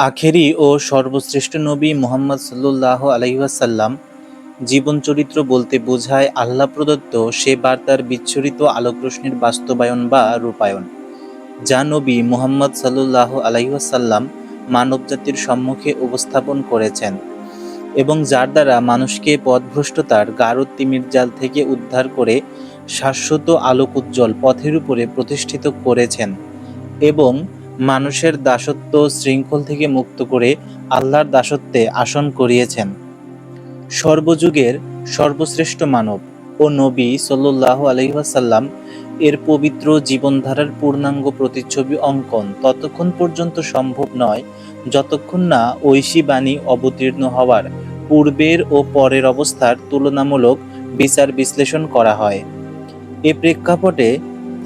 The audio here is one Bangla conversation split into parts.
আখেরি ও সর্বশ্রেষ্ঠ নবী মুহাম্মদ সাল্লাল্লাহু আলাইহি ওয়াসাল্লাম জীবন চরিত্র বলতে বোঝায় আল্লাহ প্রদত্ত সে বার্তার বিচ্ছুরিত আলোকরশ্মির বাস্তবায়ন বা রূপায়ণ, যা নবী মুহাম্মদ সাল্লাল্লাহু আলাইহি ওয়াসাল্লাম মানবজাতির সম্মুখে উপস্থাপন করেছেন এবং যার দ্বারা মানুষকে পথভ্রষ্টতার গাঢ় তিমির জাল থেকে উদ্ধার করে শাশ্বত আলোক উজ্জ্বল পথের উপরে প্রতিষ্ঠিত করেছেন এবং মানুষের দাসত্ব শৃঙ্খল থেকে মুক্ত করে আল্লাহর দাসত্বে আসন করিয়েছেন। সর্বযুগের সর্বশ্রেষ্ঠ মানব ও নবী সাল্লাল্লাহু আলাইহি ওয়াসাল্লাম এর পবিত্র জীবনধারার পূর্ণাঙ্গ প্রতিচ্ছবি অঙ্কন ততক্ষণ পর্যন্ত সম্ভব নয় যতক্ষণ না ঐশী বাণী অবতীর্ণ হওয়ার পূর্বের ও পরের অবস্থার তুলনামূলক বিচার বিশ্লেষণ করা হয়। এ প্রেক্ষাপটে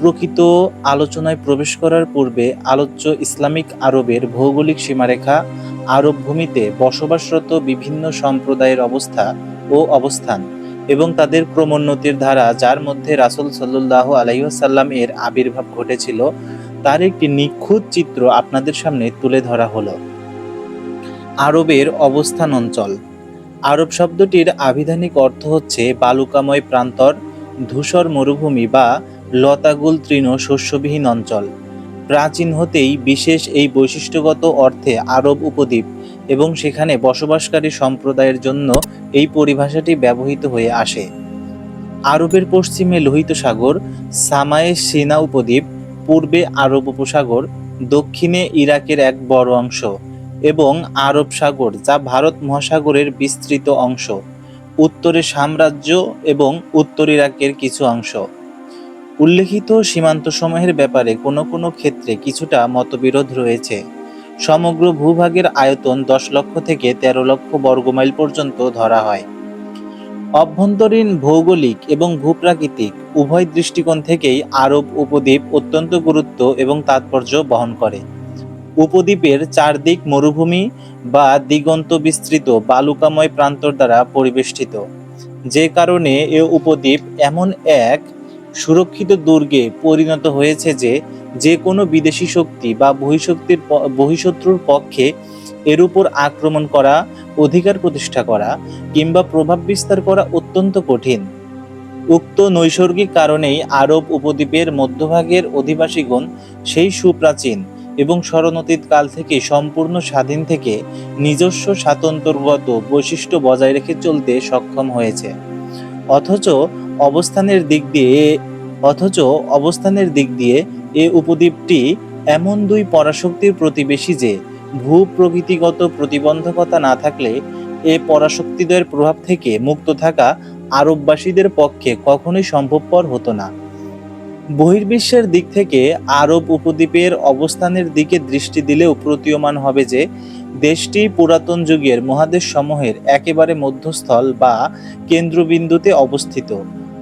প্রকৃত আলোচনায় প্রবেশ করার পূর্বে আলোচ্য ইসলামিক আরবের ভৌগোলিক সীমারেখা, আরব ভূমিতে বসবাসরত বিভিন্ন সম্প্রদায়ের অবস্থা ও অবস্থান এবং তাদের ক্রমোন্নতির ধারা, যার মধ্যে রাসূল সাল্লাল্লাহু আলাইহি ওয়াসাল্লাম এর আবির্ভাব ঘটেছিল, তার একটি নিখুঁত চিত্র আপনাদের সামনে তুলে ধরা হলো। আরবের অবস্থান অঞ্চল। আরব শব্দটির আভিধানিক অর্থ হচ্ছে বালুকাময় প্রান্তর, ধূসর মরুভূমি বা লতাগুল তৃণ শস্যবিহীন অঞ্চল। প্রাচীন হতেই বিশেষ এই বৈশিষ্ট্যগত অর্থে আরব উপদ্বীপ এবং সেখানে বসবাসকারী সম্প্রদায়ের জন্য এই পরিভাষাটি ব্যবহৃত হয়ে আসে। আরবের পশ্চিমে লোহিত সাগর, সামায়ে সিনা উপদ্বীপ, পূর্বে আরব উপসাগর, দক্ষিণে ইরাকের এক বড় অংশ এবং আরব সাগর যা ভারত মহাসাগরের বিস্তৃত অংশ, উত্তরে সাম্রাজ্য এবং উত্তর ইরাকের কিছু অংশ। উল্লেখিত সীমান্তসমূহের ব্যাপারে কোনো কোনো ক্ষেত্রে কিছুটা মতবিরোধ রয়েছে। সমগ্র ভূভাগের আয়তন 10 লক্ষ থেকে 13 লক্ষ বর্গমাইল পর্যন্ত ধরা হয়। অভ্যন্তরীণ, ভৌগোলিক এবং ভূপ্রাকৃতিক উভয় দৃষ্টিকোণ থেকেই আরব উপদ্বীপ অত্যন্ত গুরুত্ব এবং তাৎপর্য বহন করে। উপদ্বীপের চারদিক মরুভূমি বা দিগন্ত বিস্তৃত বালুকাময় প্রান্তর দ্বারা পরিবেষ্টিত, যে কারণে এ উপদ্বীপ এমন এক সুরক্ষিত দুর্গে পরিণত হয়েছে যে যে কোনো বিদেশি শক্তি বা বহিঃশত্রুর পক্ষে এর উপর আক্রমণ করা, অধিকার প্রতিষ্ঠা করা কিংবা প্রভাব বিস্তার করা অত্যন্ত কঠিন। উক্ত নৈসর্গিক কারণেই আরব উপদ্বীপের মধ্যভাগের অধিবাসীগণ সেই সুপ্রাচীন এবং স্মরণতীত কাল থেকে সম্পূর্ণ স্বাধীন থেকে নিজস্ব স্বাতন্ত্র্যগত বৈশিষ্ট্য বজায় রেখে চলতে সক্ষম হয়েছে। অথচ অবস্থানের দিক দিয়ে এ উপদ্বীপটি এমন দুই পরাশক্তির প্রতিবেশী যে ভূ-প্রকৃতিগত প্রতিবন্ধকতা না থাকলে এ পরাশক্তিদ্বয়ের প্রভাব থেকে মুক্ত থাকা আরববাসীদের পক্ষে কখনোই সম্ভবপর হতো না। বহির্বিশ্বের দিক থেকে আরব উপদ্বীপের অবস্থানের দিকে দৃষ্টি দিলেও প্রতীয়মান হবে যে দেশটি পুরাতন যুগের মহাদেশ সমূহের একেবারে মধ্যস্থল বা কেন্দ্রবিন্দুতে অবস্থিত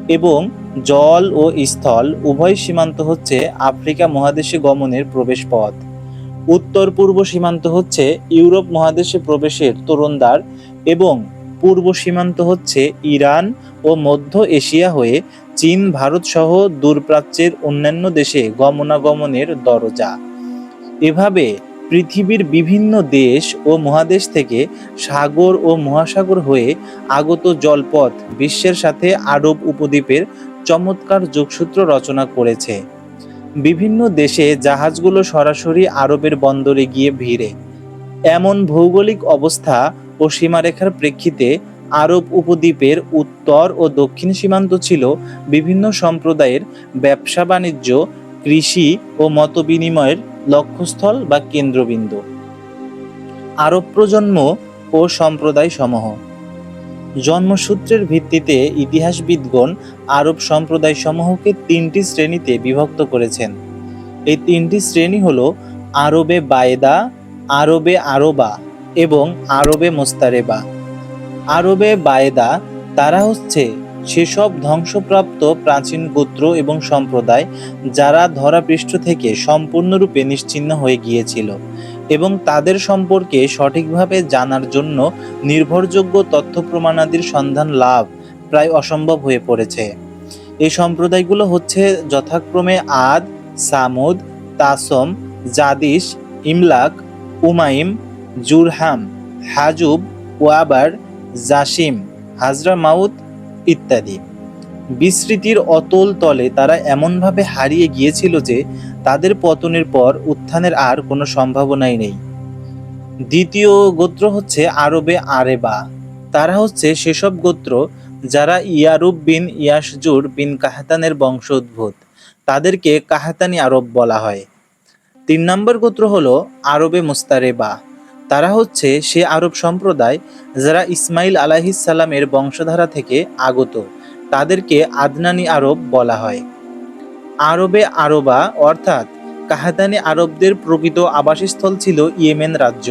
এবং জল ও স্থল উভয় সীমান্ত হচ্ছে আফ্রিকা মহাদেশে গমনের প্রবেশ পথ। উত্তর পূর্ব সীমান্ত হচ্ছে ইউরোপ মহাদেশে প্রবেশের তোরণদ্বার এবং পূর্ব সীমান্ত হচ্ছে ইরান ও মধ্য এশিয়া হয়ে চীন, ভারত সহ দূরপ্রাচ্যের অন্যান্য দেশে গমনাগমনের দরজা। এভাবে পৃথিবীর বিভিন্ন দেশ ও মহাদেশ থেকে সাগর ও মহাসাগর হয়ে আগত জলপথ বিশ্বের সাথে আরব উপদ্বীপের চমৎকার যোগসূত্র রচনা করেছে। বিভিন্ন দেশে জাহাজগুলো সরাসরি আরবের বন্দরে গিয়ে ভিড়ে। এমন ভৌগোলিক অবস্থা ও সীমারেখার প্রেক্ষিতে আরব উপদ্বীপের উত্তর ও দক্ষিণ সীমান্ত ছিল বিভিন্ন সম্প্রদায়ের ব্যবসা বাণিজ্য, কৃষি ও মত বিনিময়ের লক্ষ্যস্থল বা কেন্দ্রবিন্দু। আরব প্রজন্ম ও সম্প্রদায় সমূহ। জন্মসূত্রের ভিত্তিতে ইতিহাসবিদগণ আরব সম্প্রদায় সমূহকে 3টি শ্রেণীতে বিভক্ত করেছেন। এই 3টি শ্রেণী হল আরবে বায়েদা, আরবে আরবা এবং আরবে মোস্তারেবা। আরবে বায়েদা তারা হচ্ছে সেসব ধ্বংসপ্রাপ্ত প্রাচীন গোত্র এবং সম্প্রদায় যারা ধরাপৃষ্ঠ থেকে সম্পূর্ণরূপে নিশ্চিহ্ন হয়ে গিয়েছিল এবং তাদের সম্পর্কে সঠিকভাবে জানার জন্য নির্ভরযোগ্য তথ্য প্রমাণাদির সন্ধান লাভ প্রায় অসম্ভব হয়ে পড়েছে। এই সম্প্রদায়গুলো হচ্ছে যথাক্রমে আদ, সামুদ, তাসম, জাদিস, ইমলাক, উমাইম, জুরহাম, হাজুব, ওয়াবার, জাসিম, হাজরামাউত ইত্যাদি। বিস্মৃতির অতল তলে তারা এমনভাবে হারিয়ে গিয়েছিল যে তাদের পতনের পর উত্থানের আর কোনো সম্ভাবনাই নেই। দ্বিতীয় গোত্র হচ্ছে আরবে আরেবা। তারা হচ্ছে সেসব গোত্র যারা ইয়ারুব বিন ইয়াসজুর বিন কাহতানের বংশোদ্ভূত। তাদেরকে কাহতানি আরব বলা হয়। ৩ নম্বর গোত্র হলো আরবে মুস্তারেবা। তারা হচ্ছে সে আরব সম্প্রদায় যারা ইসমাইল আলাইহিসসালামের বংশধারা থেকে আগত। তাদেরকে আদনানি আরব বলা হয়। আরবে আরবা অর্থাৎ কাহাতানি আরবদের প্রকৃত আবাসস্থল ছিল ইয়েমেন রাজ্য।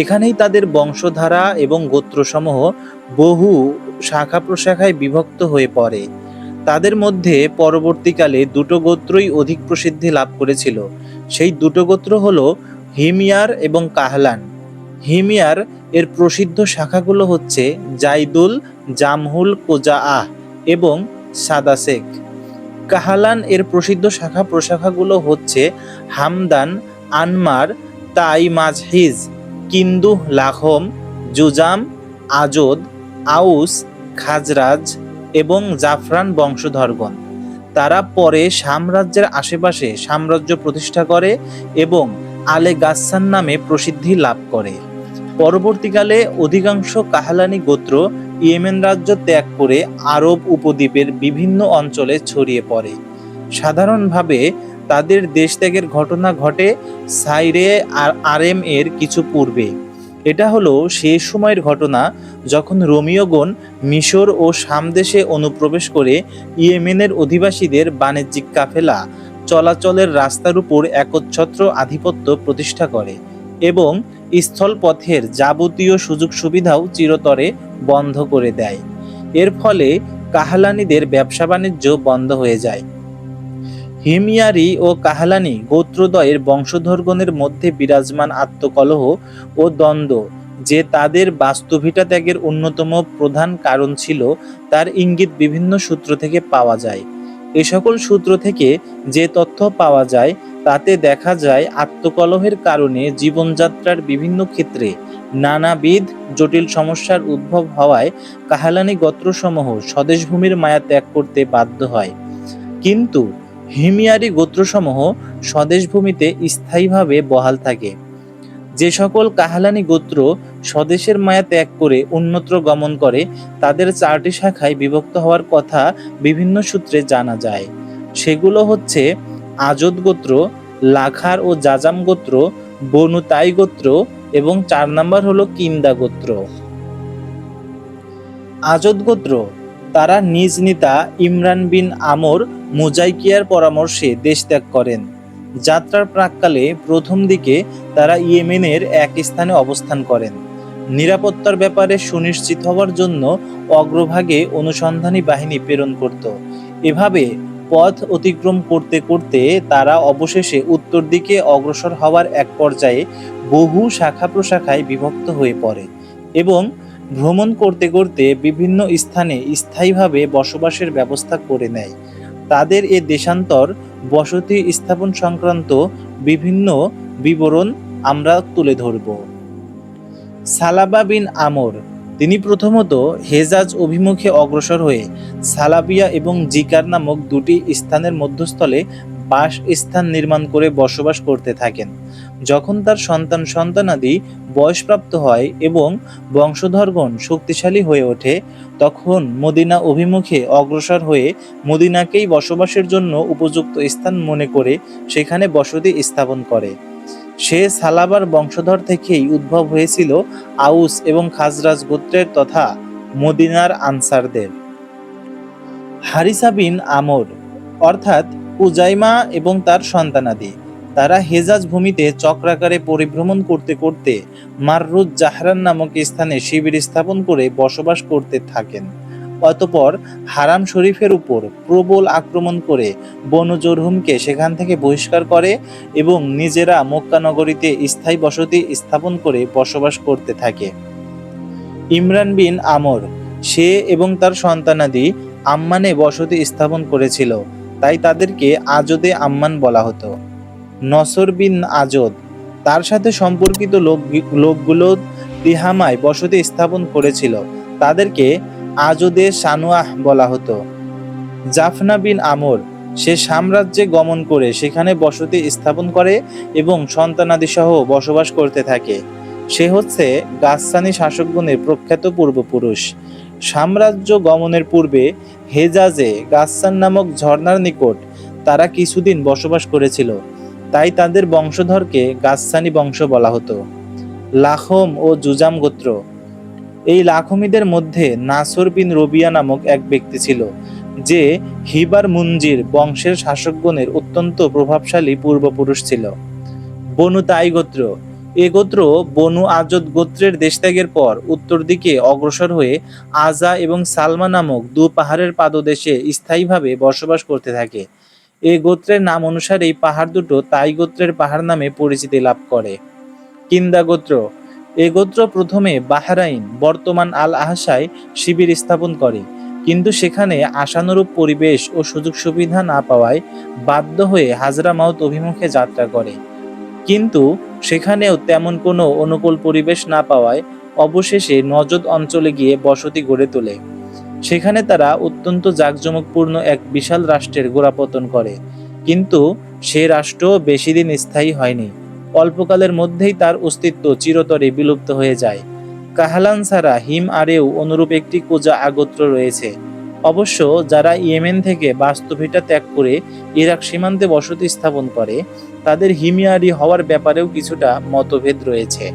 এখানেই তাদের বংশধারা এবং গোত্রসমূহ বহু শাখা প্রশাখায় বিভক্ত হয়ে পড়ে। তাদের মধ্যে পরবর্তীকালে দুটো গোত্রই অধিক প্রসিদ্ধি লাভ করেছিল। সেই দুটো গোত্র হলো হিমিয়ার এবং কাহলান। হিমিয়ার এর প্রসিদ্ধ শাখাগুলো হচ্ছে জাইদুল, জামহুল, কোজাআহ এবং সাদাসেক। কাহালান এর প্রসিদ্ধ শাখা প্রশাখাগুলো হচ্ছে হামদান, আনমার, তাই মাজহিজ, কিন্দুহ, লাখম, জুজাম, আজদ, আউস, খাজরাজ এবং জাফরান বংশধরগণ। তারা পরে সাম্রাজ্যের আশেপাশে সাম্রাজ্য প্রতিষ্ঠা করে এবং আলে গাসসান নামে প্রসিদ্ধি লাভ করে। পরবর্তীকালে অধিকাংশ কাহালানি গোত্র ইয়েমেন রাজ্য ত্যাগ করে আরব উপদ্বীপের বিভিন্ন অঞ্চলে ছড়িয়ে পড়ে। সাধারণভাবে তাদের দেশ ত্যাগের ঘটনা ঘটে সাইরে আরেম এর কিছু পূর্বে। এটা হলো সেই সময়ের ঘটনা যখন রোমীয়গণ মিশর ও শাম দেশে অনুপ্রবেশ করে ইয়েমেনের অধিবাসীদের বাণিজ্যিক কাফেলা চলাচলের রাস্তার উপর একচ্ছত্র আধিপত্য প্রতিষ্ঠা করে এবং স্থলপথের যাবতীয় সুযোগ সুবিধাও চিরতরে বন্ধ করে দেয়। এর ফলে কাহলানিদের ব্যবসা বাণিজ্য বন্ধ হয়ে যায়। হিমিয়ারি ও কাহলানি গোত্রদ্বয়ের বংশধরগণের মধ্যে বিরাজমান আত্মকলহ ও দ্বন্দ্ব যে তাদের বাস্তুভিটা ত্যাগের অন্যতম প্রধান কারণ ছিল তার ইঙ্গিত বিভিন্ন সূত্র থেকে পাওয়া যায়। এ সকল সূত্র থেকে যে তথ্য পাওয়া যায় তাতে দেখা যায় আত্মকলহের কারণে জীবনযাত্রার বিভিন্ন ক্ষেত্রে নানাবিধ জটিল সমস্যার উদ্ভব হওয়ায় কাহালানি গোত্রসমূহ স্বদেশভূমির মায়া ত্যাগ করতে বাধ্য হয়। কিন্তু হিমিয়ারি গোত্রসমূহ স্বদেশভূমিতে স্থায়ীভাবে বহাল থাকে। যে সকল কাহালানি গোত্র স্বদেশের মায়া ত্যাগ করে অন্যত্র গমন করে তাদের 4টি শাখায় বিভক্ত হওয়ার কথা বিভিন্ন সূত্রে জানা যায়। সেগুলো হচ্ছে আজদ গোত্র, লাখার ও জাজাম গোত্র, বনু তাই গোত্র এবং 4 নম্বর হলো কিন্দা গোত্র। আজদ গোত্র তারা নিজ নেতা ইমরান বিন আমর মুজাইকিয়ার পরামর্শে দেশ ত্যাগ করেন। যাত্রার প্রাক্কালে প্রথম দিকে তারা ইয়েমেনের এক স্থানে অবস্থান করেন। নিরাপত্তার ব্যাপারে সুনিশ্চিত হওয়ার জন্য অগ্রভাগে অনুসন্ধানী বাহিনী প্রেরণ করত। এভাবে পথ অতিক্রম করতে করতে তারা অবশেষে উত্তর দিকে অগ্রসর হওয়ার এক পর্যায়ে বহু শাখা প্রশাখায় বিভক্ত হয়ে পড়ে এবং ভ্রমণ করতে করতে বিভিন্ন স্থানে স্থায়ীভাবে বসবাসের ব্যবস্থা করে নেয়। তাদের এ দেশান্তর বসতি স্থাপন সংক্রান্ত বিভিন্ন বিবরণ আমরা তুলে ধরব। সালাবা বিন আমর তিনি প্রথমত হেজাজ অভিমুখে অগ্রসর হয়ে সালাবিয়া এবং জিকার নামক দুটি স্থানের মধ্যস্থলে বাসস্থান নির্মাণ করে বসবাস করতে থাকেন। যখন তার সন্তানাদি বয়সপ্রাপ্ত হয় এবং বংশধরগণ শক্তিশালী হয়ে ওঠে তখন মদিনা অভিমুখে অগ্রসর হয়ে মদিনাকেই বসবাসের জন্য উপযুক্ত স্থান মনে করে সেখানে বসতি স্থাপন করে। সে সালাবার বংশধর থেকেই উদ্ভব হয়েছিল আউস এবং খাজরাজ গোত্রের তথা মদিনার আনসারদের। হারিসা বিন আমর অর্থাৎ উজাইমা এবং তার সন্তানাদি তারা হেজাজ ভূমিতে চক্রাকারে পরিভ্রমণ করতে করতে মাররুজ জাহরান নামক স্থানে শিবির স্থাপন করে বসবাস করতে থাকেন। অতঃপর হারাম শরীফের উপর প্রবল আক্রমণ করে বনু জরহুমকে সেখান থেকে বহিষ্কার করে এবং নিজেরা মক্কা নগরীতে স্থায়ী বসতি স্থাপন করে বসবাস করতে থাকে। ইমরান বিন আমর সে এবং তার সন্তানাদি আম্মানে বসতি স্থাপন করেছিল, তাই তাদেরকে আজদে আম্মান বলা হতো। নসর বিন আজদ তার সাথে সম্পর্কিত লোকগুলো তিহামায় বসতি স্থাপন করেছিল। তাদেরকে আজদে সানুয়াহ বলা হতো। জাফনা বিন আমর সে সাম্রাজ্যে গমন করে সেখানে বসতি স্থাপন করে এবং সন্তানাদি সহ বসবাস করতে থাকে। সে হচ্ছে গাসসানী শাসকগণের প্রখ্যাত পূর্বপুরুষ। সাম্রাজ্য গমনের পূর্বে হেজাজে গাসসান নামক ঝর্ণার নিকট তারা কিছুদিন বসবাস করেছিল, তাই তাদের বংশধরকে গাসসানী বংশ বলা হতো। লাখম ও জুজাম গোত্র। এই লাখমিদের মধ্যে নাসর বিন রবিয়া নামক এক ব্যক্তি ছিল, যে হিবার মুনজির বংশের শাসকগণের অত্যন্ত প্রভাবশালী পূর্বপুরুষ ছিল। বনু তাই গোত্র। এ গোত্র বনু আজদ গোত্রের দেশত্যাগের পর উত্তর দিকে অগ্রসর হয়ে আজা এবং সালমা নামক দু পাহাড়ের পাদদেশে স্থায়ীভাবে বসবাস করতে থাকে। এ গোত্রের নাম অনুসারে এই পাহাড় দুটো তাই গোত্রের পাহাড় নামে পরিচিতি লাভ করে। কিন্দা গোত্র। এ গোত্র প্রথমে বাহরাইন বর্তমান আল আহসায় শিবির স্থাপন করে, কিন্তু সেখানে আশানুরূপ পরিবেশ ও সুযোগ সুবিধা না পাওয়ায় বাধ্য হয়ে হাজরামাউত অভিমুখে যাত্রা করে। কিন্তু সেখানেও তেমন কোনো অনুকূল পরিবেশ না পাওয়ায় অবশেষে নজদ অঞ্চলে গিয়ে বসতি গড়ে তোলে। সেখানে তারা অত্যন্ত জাঁকজমকপূর্ণ এক বিশাল রাষ্ট্রের গোড়াপতন করে, কিন্তু সে রাষ্ট্র বেশি দিন স্থায়ী হয়নি। অল্পকালের মধ্যেই তার অস্তিত্ব চিরতরে বিলুপ্ত হয়ে যায়। কাহালান ছাড়া হিম আরেও অনুরূপ একটি কোজা আগোত্র রয়েছে। অবশ্য যারা ইয়েমেন থেকে বাস্তুভিটা ত্যাগ করে ইরাক সীমান্তে বসতি স্থাপন করে, তাদের হিমিয়ারি হওয়ার ব্যাপারেও কিছুটা মতভেদ রয়েছে।